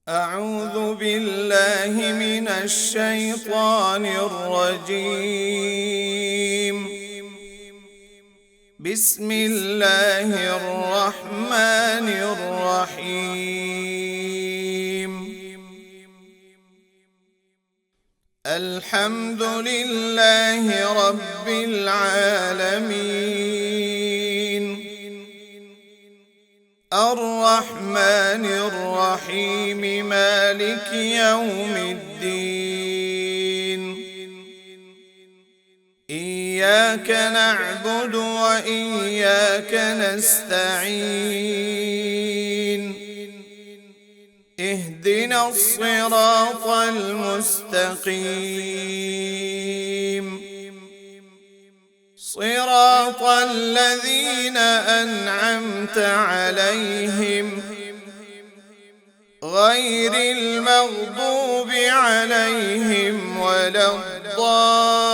أعوذ بالله من الشيطان الرجيم. بسم الله الرحمن الرحيم. الحمد لله رب العالمين، الرحمن الرحيم، مالك يوم الدين. إياك نعبد وإياك نستعين. اهدنا الصراط المستقيم، صراط الذين أنعمت عليهم غير المغضوب عليهم ولا الضالين.